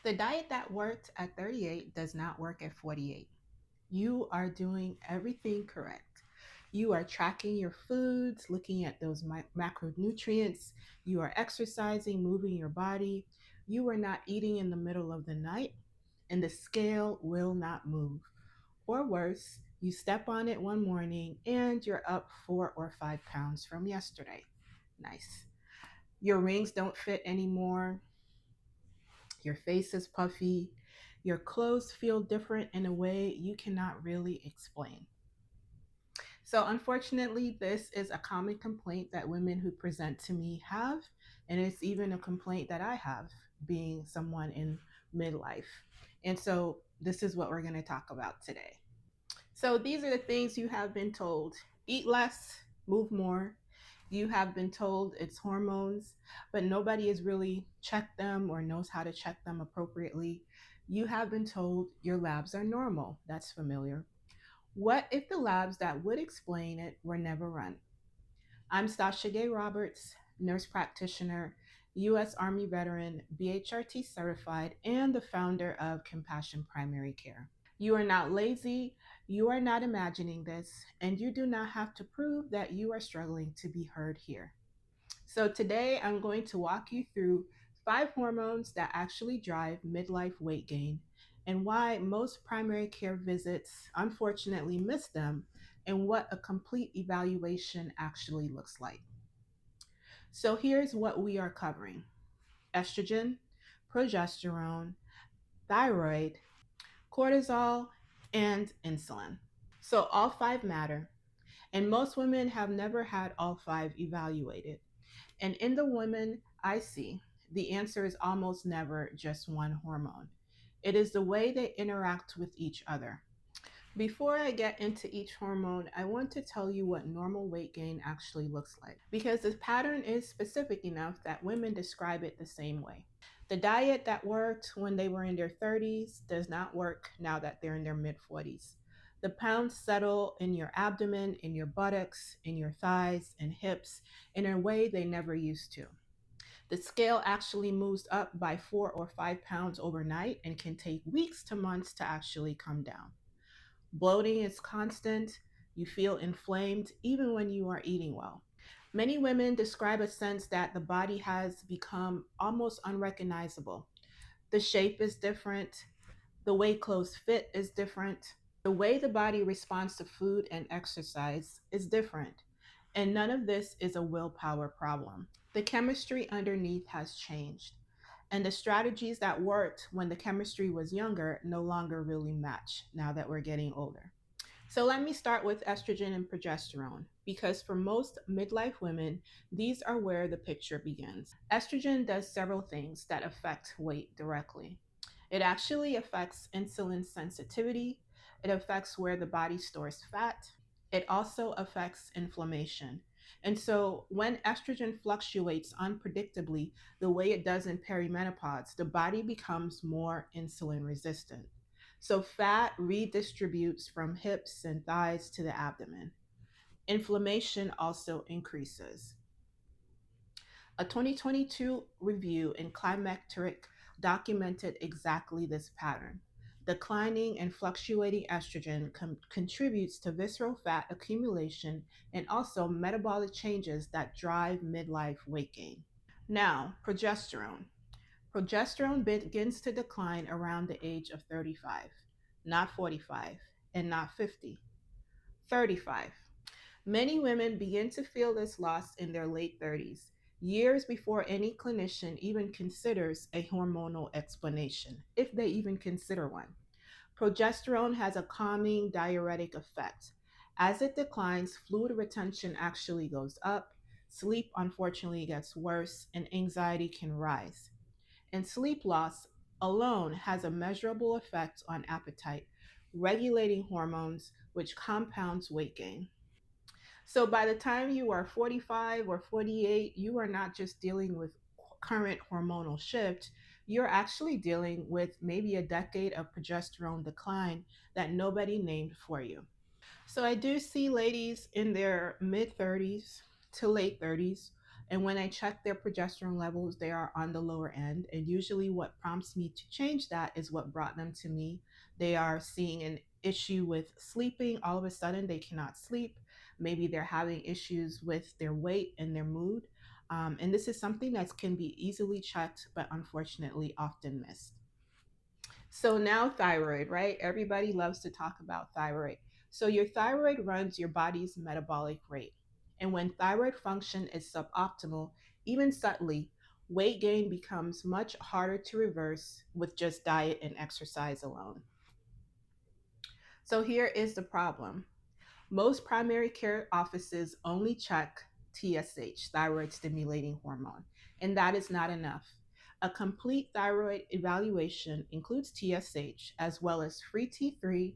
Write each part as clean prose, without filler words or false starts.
The diet that worked at 38 does not work at 48. You are doing everything correct. You are tracking your foods, looking at those macronutrients. You are exercising, moving your body. You are not eating in the middle of the night, and the scale will not move. Or worse, you step on it one morning and you're up 4 or 5 pounds from yesterday. Nice. Your rings don't fit anymore. Your face is puffy. Your clothes feel different in a way you cannot really explain. So, unfortunately, this is a common complaint that women who present to me have, and it's even a complaint that I have being someone in midlife. And so, this is what we're going to talk about today. So, these are the things you have been told: eat less, move more. You have been told it's hormones, but nobody has really checked them or knows how to check them appropriately. You have been told your labs are normal. That's familiar. What if the labs that would explain it were never run? I'm Stasha-Gae Roberts, nurse practitioner, U.S. Army veteran, BHRT certified, and the founder of Compassion Primary Care. You are not lazy, you are not imagining this, and you do not have to prove that you are struggling to be heard here. So, today I'm going to walk you through 5 hormones that actually drive midlife weight gain and why most primary care visits unfortunately miss them and what a complete evaluation actually looks like. So, here's what we are covering: estrogen, progesterone, thyroid, cortisol, and insulin. So, all 5 matter, and most women have never had all 5 evaluated. And in the women I see, the answer is almost never just one hormone. It is the way they interact with each other. Before I get into each hormone, I want to tell you what normal weight gain actually looks like, because the pattern is specific enough that women describe it the same way. The diet that worked when they were in their 30s does not work now that they're in their mid 40s. The pounds settle in your abdomen, in your buttocks, in your thighs and hips in a way they never used to. The scale actually moves up by 4 or 5 pounds overnight and can take weeks to months to actually come down. Bloating is constant. You feel inflamed even when you are eating well. Many women describe a sense that the body has become almost unrecognizable. The shape is different. The way clothes fit is different. The way the body responds to food and exercise is different. And none of this is a willpower problem. The chemistry underneath has changed, and the strategies that worked when the chemistry was younger no longer really match now that we're getting older. So let me start with estrogen and progesterone, because for most midlife women, these are where the picture begins. Estrogen does several things that affect weight directly. It actually affects insulin sensitivity, it affects where the body stores fat, it also affects inflammation. And so when estrogen fluctuates unpredictably the way it does in perimenopause, the body becomes more insulin resistant. So fat redistributes from hips and thighs to the abdomen. Inflammation also increases. A 2022 review in Climacteric documented exactly this pattern. Declining and fluctuating estrogen contributes to visceral fat accumulation and also metabolic changes that drive midlife weight gain. Now, progesterone. Progesterone begins to decline around the age of 35, not 45, and not 50, 35. Many women begin to feel this loss in their late 30s, years before any clinician even considers a hormonal explanation, if they even consider one. Progesterone has a calming diuretic effect. As it declines, fluid retention actually goes up, sleep unfortunately gets worse, and anxiety can rise. And sleep loss alone has a measurable effect on appetite, regulating hormones, which compounds weight gain. So by the time you are 45 or 48, you are not just dealing with current hormonal shift, you're actually dealing with maybe a decade of progesterone decline that nobody named for you. So I do see ladies in their mid 30s to late 30s And when I check their progesterone levels, they are on the lower end. And usually, what prompts me to change that is what brought them to me. They are seeing an issue with sleeping. All of a sudden, they cannot sleep. Maybe they're having issues with their weight and their mood. And this is something that can be easily checked, but unfortunately often missed. So now thyroid, right? Everybody loves to talk about thyroid. So your thyroid runs your body's metabolic rate. And when thyroid function is suboptimal, even subtly, weight gain becomes much harder to reverse with just diet and exercise alone. So here is the problem. Most primary care offices only check TSH, thyroid stimulating hormone, and that is not enough. A complete thyroid evaluation includes TSH as well as free T3,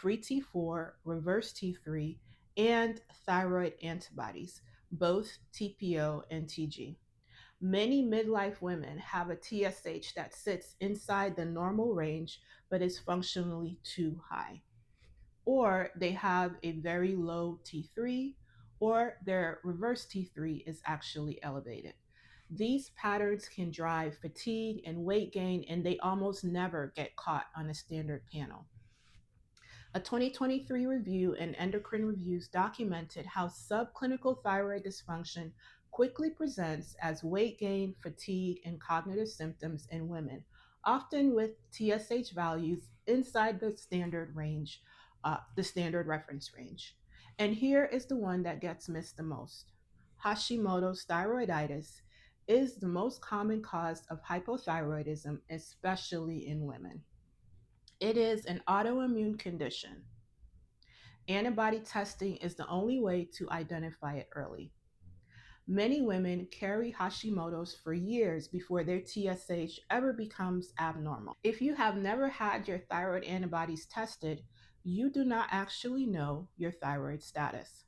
free T4, reverse T3, and thyroid antibodies, both TPO and TG. Many midlife women have a TSH that sits inside the normal range but is functionally too high, or they have a very low T3, or their reverse T3 is actually elevated. These patterns can drive fatigue and weight gain, and they almost never get caught on a standard panel. A 2023 review in Endocrine Reviews documented how subclinical thyroid dysfunction quickly presents as weight gain, fatigue, and cognitive symptoms in women, often with TSH values inside the standard range, the standard reference range. And here is the one that gets missed the most. Hashimoto's thyroiditis is the most common cause of hypothyroidism, especially in women. It is an autoimmune condition. Antibody testing is the only way to identify it early. Many women carry Hashimoto's for years before their TSH ever becomes abnormal. If you have never had your thyroid antibodies tested, you do not actually know your thyroid status.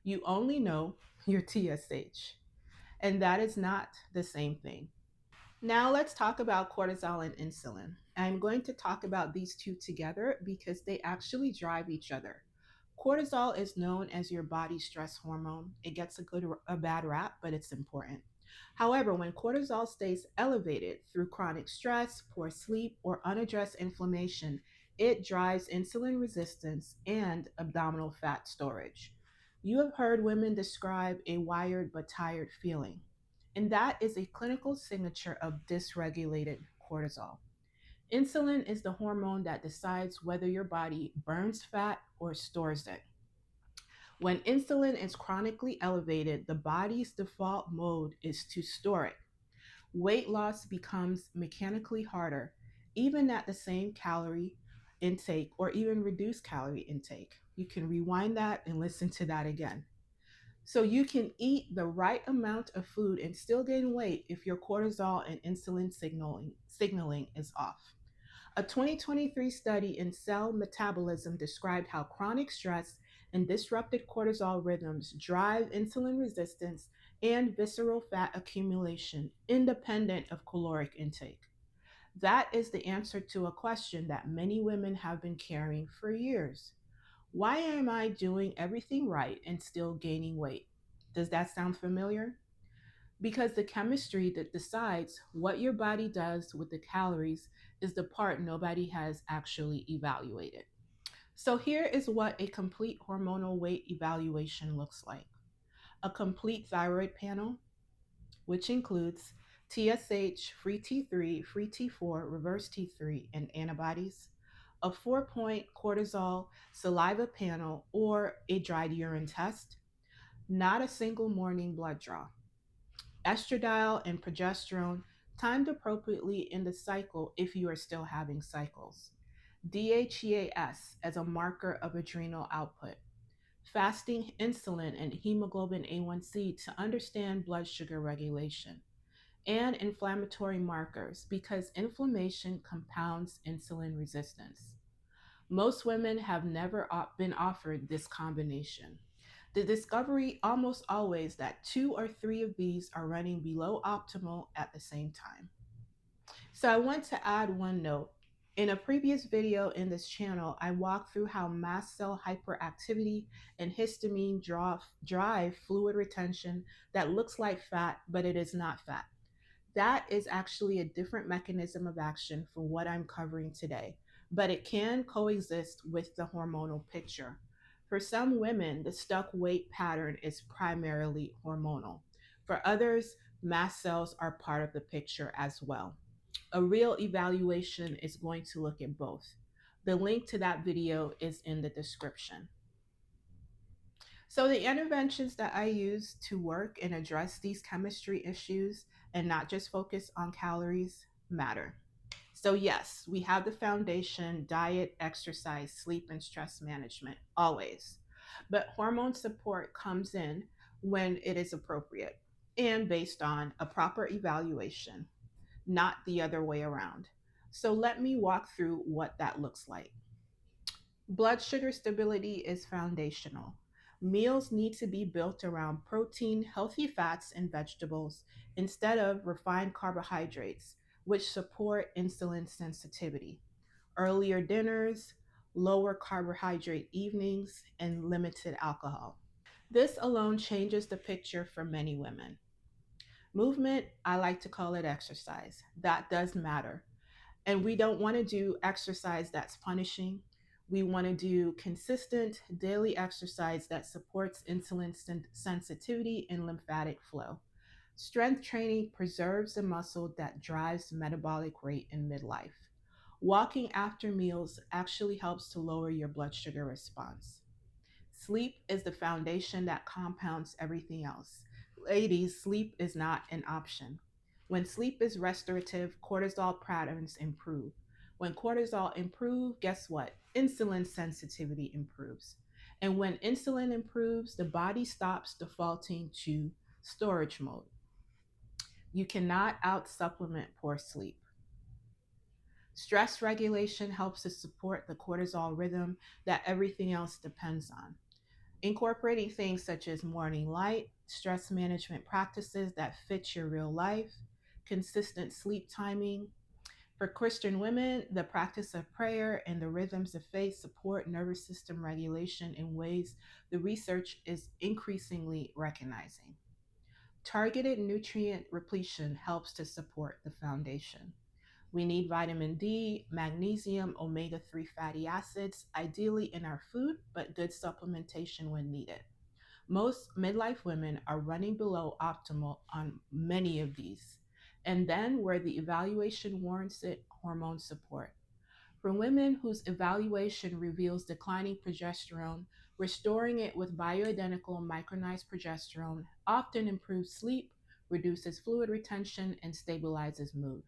You only know your TSH, and that is not the same thing. Now let's talk about cortisol and insulin. I'm going to talk about these two together because they actually drive each other. Cortisol is known as your body's stress hormone. It gets a good or a bad rap, but it's important. However, when cortisol stays elevated through chronic stress, poor sleep, or unaddressed inflammation, it drives insulin resistance and abdominal fat storage. You have heard women describe a wired but tired feeling, and that is a clinical signature of dysregulated cortisol. Insulin is the hormone that decides whether your body burns fat or stores it. When insulin is chronically elevated, the body's default mode is to store it. Weight loss becomes mechanically harder, even at the same calorie intake or even reduced calorie intake. You can rewind that and listen to that again. So you can eat the right amount of food and still gain weight if your cortisol and insulin signaling is off. A 2023 study in Cell Metabolism described how chronic stress and disrupted cortisol rhythms drive insulin resistance and visceral fat accumulation independent of caloric intake. That is the answer to a question that many women have been carrying for years. Why am I doing everything right and still gaining weight? Does that sound familiar? Because the chemistry that decides what your body does with the calories is the part nobody has actually evaluated. So, here is what a complete hormonal weight evaluation looks like: a complete thyroid panel, which includes TSH, free T3, free T4, reverse T3, and antibodies, a 4-point cortisol saliva panel or a dried urine test, not a single morning blood draw, estradiol and progesterone timed appropriately in the cycle if you are still having cycles, DHEAS as a marker of adrenal output, fasting insulin and hemoglobin A1C to understand blood sugar regulation, and inflammatory markers because inflammation compounds insulin resistance. Most women have never been offered this combination. The discovery almost always that two or three of these are running below optimal at the same time. So I want to add one note. In a previous video in this channel, I walked through how mast cell hyperactivity and histamine drive fluid retention that looks like fat, but it is not fat. That is actually a different mechanism of action from what I'm covering today, but it can coexist with the hormonal picture. For some women, the stuck weight pattern is primarily hormonal. For others, mast cells are part of the picture as well. A real evaluation is going to look at both. The link to that video is in the description. So, the interventions that I use to work and address these chemistry issues and not just focus on calories matter. So, yes, we have the foundation: diet, exercise, sleep, and stress management, always. But hormone support comes in when it is appropriate and based on a proper evaluation, not the other way around. So, let me walk through what that looks like. Blood sugar stability is foundational. Meals need to be built around protein, healthy fats, and vegetables instead of refined carbohydrates, which support insulin sensitivity. Earlier dinners, lower carbohydrate evenings, and limited alcohol. This alone changes the picture for many women. Movement, I like to call it exercise. That does matter. And we don't want to do exercise that's punishing. We want to do consistent daily exercise that supports insulin sensitivity and lymphatic flow. Strength training preserves the muscle that drives metabolic rate in midlife. Walking after meals actually helps to lower your blood sugar response. Sleep is the foundation that compounds everything else. Ladies, sleep is not an option. When sleep is restorative, cortisol patterns improve. When cortisol improves, guess what? Insulin sensitivity improves. And when insulin improves, the body stops defaulting to storage mode. You cannot out supplement poor sleep. Stress regulation helps to support the cortisol rhythm that everything else depends on. Incorporating things such as morning light, stress management practices that fit your real life, consistent sleep timing. For Christian women, the practice of prayer and the rhythms of faith support nervous system regulation in ways the research is increasingly recognizing. Targeted nutrient repletion helps to support the foundation. We need vitamin D, magnesium, omega 3 fatty acids, ideally in our food, but good supplementation when needed. Most midlife women are running below optimal on many of these. And then, where the evaluation warrants it, hormone support. For women whose evaluation reveals declining progesterone, restoring it with bioidentical micronized progesterone often improves sleep, reduces fluid retention, and stabilizes mood,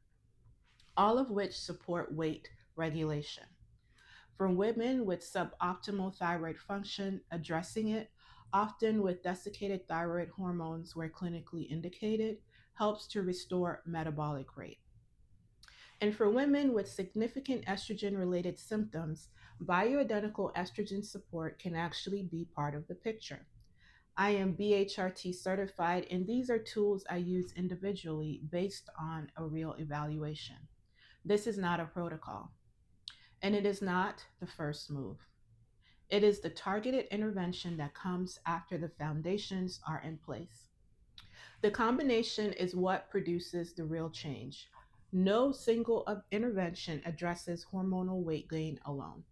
all of which support weight regulation. For women with suboptimal thyroid function, addressing it, often with desiccated thyroid hormones where clinically indicated, helps to restore metabolic rate. And for women with significant estrogen related symptoms, bioidentical estrogen support can actually be part of the picture. I am BHRT certified, and these are tools I use individually based on a real evaluation. This is not a protocol, and it is not the first move. It is the targeted intervention that comes after the foundations are in place. The combination is what produces the real change. No single intervention addresses hormonal weight gain alone.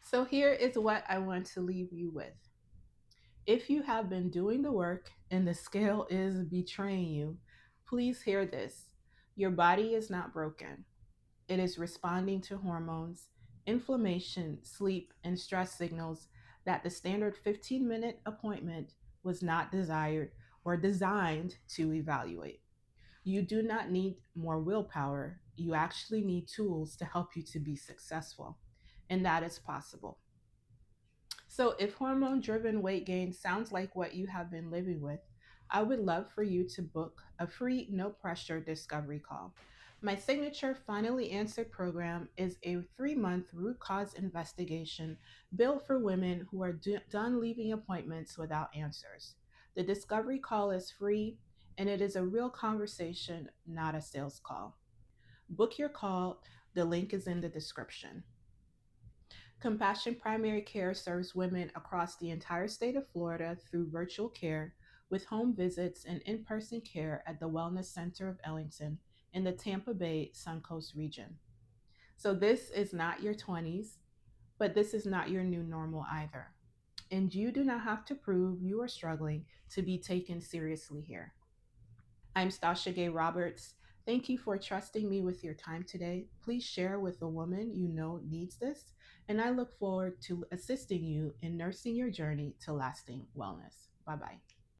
So, here is what I want to leave you with. If you have been doing the work and the scale is betraying you, please hear this. Your body is not broken. It is responding to hormones, inflammation, sleep, and stress signals that the standard 15-minute appointment was not desired or designed to evaluate. You do not need more willpower. You actually need tools to help you to be successful, and that is possible. So, if hormone driven weight gain sounds like what you have been living with, I would love for you to book a free, no pressure discovery call. My signature Finally Answered program is a 3-month root cause investigation built for women who are done leaving appointments without answers. The discovery call is free, and it is a real conversation, not a sales call. Book your call The link is in the description. Compassion Primary Care serves women across the entire state of Florida through virtual care with home visits and in person care at the Wellness Center of Ellington in the Tampa Bay Suncoast region. So, this is not your 20s, but this is not your new normal either. And you do not have to prove you are struggling to be taken seriously here. I'm Stasha-Gae Roberts. Thank you for trusting me with your time today. Please share with a woman you know needs this, and I look forward to assisting you in nursing your journey to lasting wellness. Bye bye.